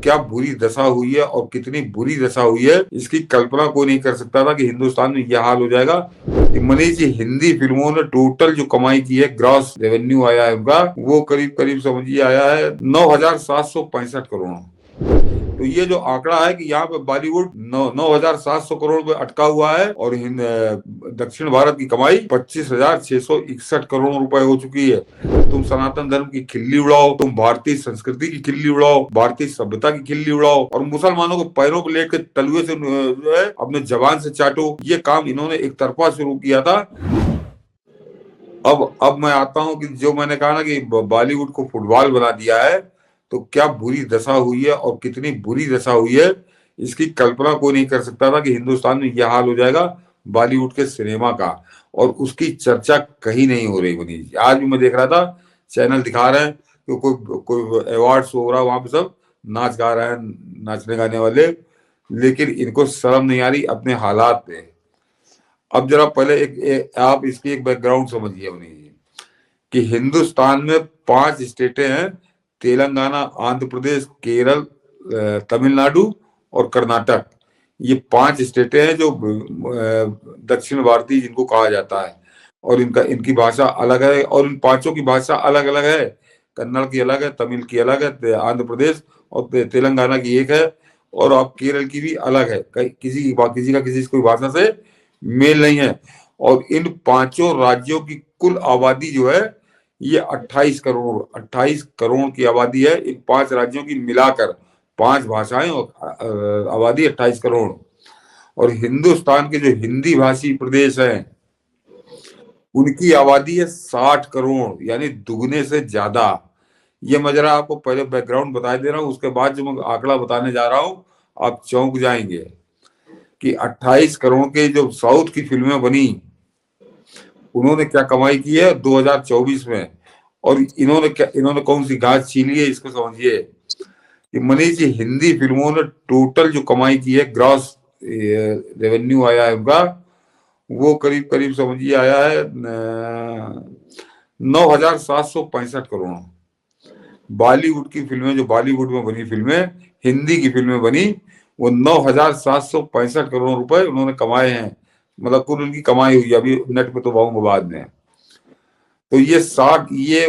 क्या बुरी दशा हुई है और कितनी बुरी दशा हुई है, इसकी कल्पना कोई नहीं कर सकता था कि हिंदुस्तान में यह हाल हो जाएगा। मनीष जी, हिंदी फिल्मों ने टोटल जो कमाई की है, ग्रॉस रेवेन्यू आया है उनका, वो करीब करीब समझिए आया है 9,765 करोड़। तो ये जो आंकड़ा है कि यहाँ पे बॉलीवुड 9,700 करोड़ पे अटका हुआ है और दक्षिण भारत की कमाई 25,661 करोड़ रुपए हो चुकी है। तुम सनातन धर्म की खिल्ली उड़ाओ, तुम भारतीय संस्कृति की खिल्ली उड़ाओ, भारतीय सभ्यता की खिल्ली उड़ाओ और मुसलमानों को पैरों पर लेट के तलुए से जो है अपने जबान से चाटो, ये काम इन्होंने एक तरफा शुरू किया था। अब मैं आता हूँ कि जो मैंने कहा ना कि बॉलीवुड को फुटबॉल बना दिया है, तो क्या बुरी दशा हुई है और कितनी बुरी दशा हुई है, इसकी कल्पना कोई नहीं कर सकता था कि हिंदुस्तान में यह हाल हो जाएगा बॉलीवुड के सिनेमा का। और उसकी चर्चा कहीं नहीं हो रही बनी। आज भी मैं देख रहा था, चैनल दिखा रहे हैं कि कोई कोई अवार्ड शो हो रहा है, वहां पे सब नाच गा रहे हैं, नाचने गाने वाले, लेकिन इनको शर्म नहीं आ रही अपने हालात पे। अब जरा पहले आप इसकी एक बैकग्राउंड समझिए अपनी, कि हिंदुस्तान में 5 स्टेटें हैं, तेलंगाना, आंध्र प्रदेश, केरल, तमिलनाडु और कर्नाटक। ये 5 स्टेटें हैं जो दक्षिण भारतीय जिनको कहा जाता है, और इनका इनकी भाषा अलग है और इन पांचों की भाषा अलग अलग है। कन्नड़ की अलग है, तमिल की अलग है, आंध्र प्रदेश और तेलंगाना की एक है, और अब केरल की भी अलग है। किसी का किसी कोई भाषा से मेल नहीं है। और इन पांचों राज्यों की कुल आबादी जो है ये 28 करोड़ की आबादी है। इन 5 राज्यों की मिलाकर 5 भाषाएं और आबादी 28 करोड़। और हिंदुस्तान के जो हिंदी भाषी प्रदेश हैं उनकी आबादी है 60 करोड़, यानी दुगने से ज्यादा। ये मैं जरा आपको पहले बैकग्राउंड बता दे रहा हूँ, उसके बाद जो मैं आंकड़ा बताने जा रहा हूँ आप चौंक जाएंगे कि 28 करोड़ के जो साउथ की फिल्में बनी, उन्होंने क्या कमाई की है 2024 में। और इन्होंने कौन सी घास छीली है, इसको समझिए कि मनीष जी, हिंदी फिल्मों ने टोटल जो कमाई की है, ग्रॉस रेवेन्यू आया है उनका, वो करीब करीब समझिए आया है 9,765 करोड़। बॉलीवुड की फिल्में, जो बॉलीवुड में बनी फिल्में, हिंदी की फिल्में बनी, वो 9,765 करोड़ रुपए उन्होंने कमाए हैं। मतलब कुल उनकी कमाई हुई, अभी नेट पे तो पाऊंगा बाद में। तो ये 60 ये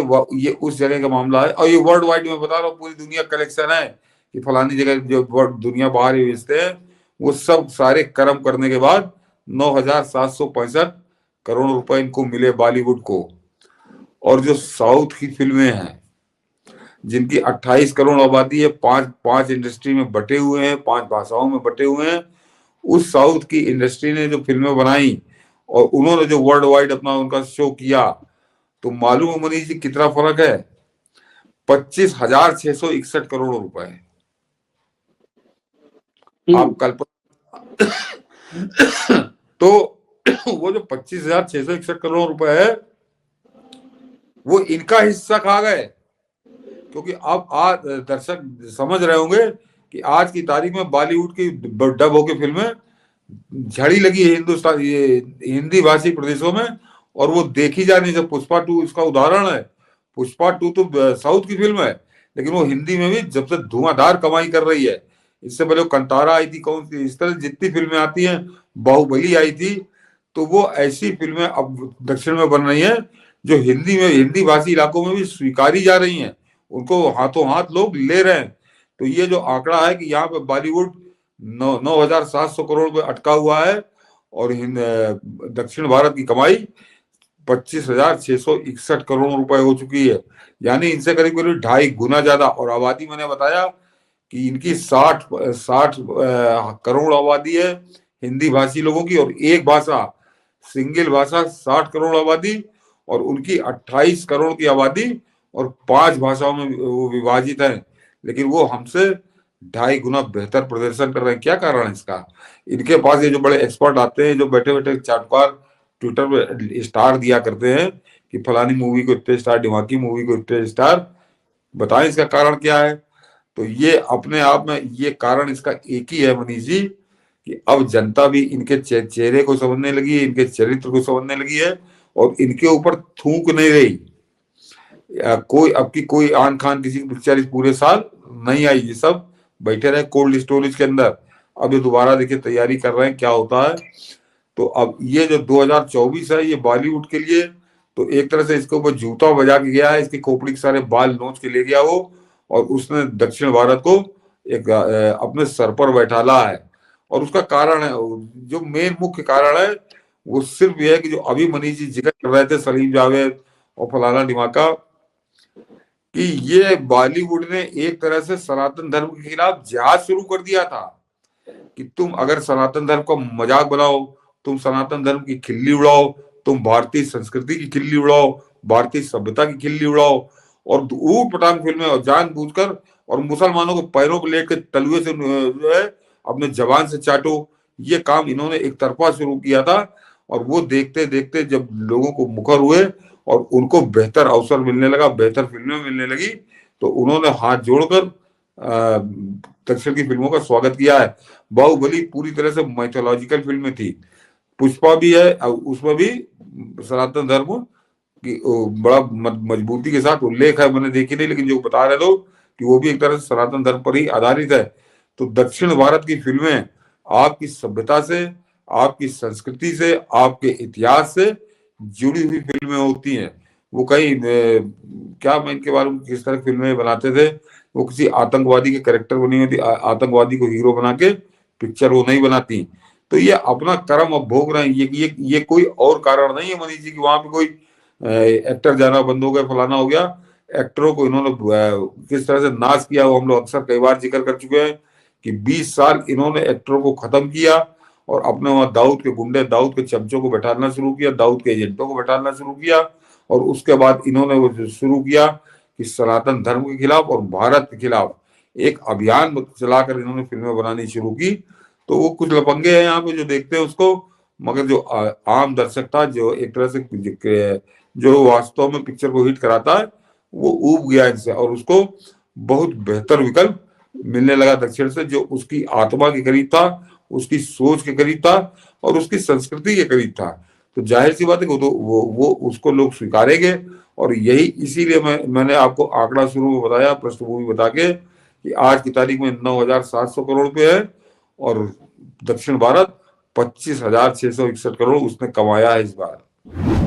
उस जगह का मामला है, और ये वर्ल्ड वाइड में बता रहा हूँ, पूरी दुनिया कलेक्शन है कि फलानी जगह जो दुनिया बाहर ही बेचते हैं, वो सब सारे कर्म करने के बाद 9,765 करोड़ रुपए इनको मिले बॉलीवुड को। और जो साउथ की फिल्में हैं जिनकी 28 करोड़ आबादी है, पांच पांच इंडस्ट्री में बटे हुए हैं, 5 भाषाओं में बटे हुए हैं, उस साउथ की इंडस्ट्री ने जो फिल्में बनाई और उन्होंने जो वर्ल्ड वाइड अपना उनका शो किया, तो मालूम है मनीष जी कितना फर्क है? 25,661 करोड़ रुपए। आप कल्पना तो वो जो 25,661 करोड़ रुपए है, वो इनका हिस्सा खा गए। क्योंकि अब आज दर्शक समझ रहे होंगे कि आज की तारीख में बॉलीवुड की डब होके फिल्में झड़ी लगी है हिंदुस्तान, ये हिंदी भाषी प्रदेशों में, और वो देखी जा रही है। पुष्पा 2 इसका उदाहरण है। पुष्पा 2 तो साउथ की फिल्म है, लेकिन वो हिंदी में भी जब से धुआंधार कमाई कर रही है। इससे पहले कंतारा आई थी, कौन सी, इस तरह जितनी फिल्में आती हैं, बाहुबली आई थी, तो वो ऐसी फिल्में अब दक्षिण में बन रही हैं जो हिंदी भाषी इलाकों में भी स्वीकारी जा रही हैं, उनको हाथों हाथ लोग ले रहे हैं। तो ये जो आंकड़ा है कि यहाँ पे बॉलीवुड 9,700 करोड़ पे अटका हुआ है और दक्षिण भारत की कमाई 25,661 करोड़ रुपए हो चुकी है, यानी इनसे करीब करीब 2.5 गुना ज्यादा। और आबादी मैंने बताया कि इनकी 60 करोड़ आबादी है हिंदी भाषी लोगों की, और एक भाषा, सिंगल भाषा 60 करोड़ आबादी, और उनकी 28 करोड़ की आबादी और 5 भाषाओं में वो विभाजित है। लेकिन वो हमसे 2.5 गुना बेहतर प्रदर्शन कर रहे हैं। क्या कारण है इसका? इनके पास ये जो बड़े एक्सपर्ट आते हैं, जो बैठे बैठे चाटपार ट्विटर पे स्टार दिया करते हैं कि फलानी मूवी को इतने स्टार, ढिमाकी मूवी को इतने स्टार, बताएं इसका कारण क्या है? तो ये अपने आप में ये कारण इसका एक ही है मनीष जी, कि अब जनता भी इनके चेहरे को समझने लगी है, इनके चरित्र को समझने लगी है, और इनके ऊपर थूक नहीं रही। कोई अब की कोई आन खान किसी की पिक्चर इस पूरे साल नहीं आई। ये सब बैठे रहे कोल्ड स्टोरेज के अंदर। अब ये दोबारा देखिए तैयारी कर रहे हैं क्या होता है। तो अब ये जो 2024 है ये बॉलीवुड के लिए तो एक तरह से इसके ऊपर जूता बजा के गया है, इसकी खोपड़ी के सारे बाल नोच के ले गया वो, और उसने दक्षिण भारत को एक अपने सर पर बैठाला है। और उसका कारण है, जो मेन मुख्य कारण है वो सिर्फ ये है कि जो अभी मनीष जी जिक्र कर रहे थे सलीम जावेद और फलाना ढिमाका, कि ये बॉलीवुड ने एक तरह से सनातन धर्म के खिलाफ जिहाद शुरू कर दिया था कि तुम अगर सनातन धर्म का मजाक बनाओ, तुम सनातन धर्म की खिल्ली उड़ाओ, तुम भारतीय संस्कृति की खिल्ली उड़ाओ, भारतीय सभ्यता की खिल्ली उड़ाओ, और ऊट पटांग फिल्में और जानबूझकर और मुसलमानों के पैरों पर लेट के तलुए से जो है अपने जवान से चाटो, ये काम इन्होंने एक तरफा शुरू किया था। और वो देखते देखते जब लोगों को मुखर हुए और उनको बेहतर अवसर मिलने लगा, बेहतर फिल्में मिलने लगी, तो उन्होंने हाथ जोड़कर दक्षिण की फिल्मों का स्वागत किया है। बाहुबली पूरी तरह से माइथोलॉजिकल फिल्म थी, पुष्पा भी है, उसमें भी सनातन धर्म की बड़ा मजबूती के साथ उल्लेख है, मैंने देखी नहीं लेकिन जो बता रहे लोग कि वो भी एक तरह से सनातन धर्म पर ही आधारित है। तो दक्षिण भारत की फिल्में आपकी सभ्यता से, आपकी संस्कृति से, आपके इतिहास से जुड़ी हुई फिल्में होती हैं। वो कहीं क्या मैं इनके बारे में किस तरह फिल्में बनाते थे, वो किसी आतंकवादी के कैरेक्टर बनी होती, आतंकवादी को हीरो बना के पिक्चर वो नहीं बनाती। तो ये अपना कर्म अब भोग रहे हैं, ये कोई और कारण नहीं है मनीष जी की वहां पे कोई एक्टर जाना बंद हो गया, फलाना हो गया। एक्टरों को इन्होंने किस तरह से नाश किया वो हम लोग अक्सर कई बार जिक्र कर चुके हैं कि 20 साल इन्होंने एक्टरों को खत्म किया और अपने वहां दाऊद के गुंडे, दाऊद के चमचों को बैठाना शुरू किया, दाऊद के एजेंटों को बैठाना शुरू किया। और उसके बाद इन्होंने वो शुरू किया कि सनातन धर्म के खिलाफ और भारत के खिलाफ एक अभियान चलाकर इन्होंने फिल्में बनानी शुरू की। तो वो कुछ लफंगे हैं यहाँ पे जो देखते हैं उसको, मगर जो आम दर्शक था, जो एक तरह से जो वास्तव में पिक्चर को हिट कराता है, वो ऊब गया इनसे और उसको बहुत बेहतर विकल्प मिलने लगा दक्षिण से, जो उसकी आत्मा के करीब था, उसकी सोच के करीब था और उसकी संस्कृति के करीब था। तो जाहिर सी बात है कि वो उसको लोग स्वीकारेंगे। और यही इसीलिए मैंने आपको आंकड़ा शुरू में बताया, पृष्ठभूमि बता के, कि आज की तारीख में 9,700 करोड़ पे है और दक्षिण भारत 25,661 करोड़ उसने कमाया है इस बार।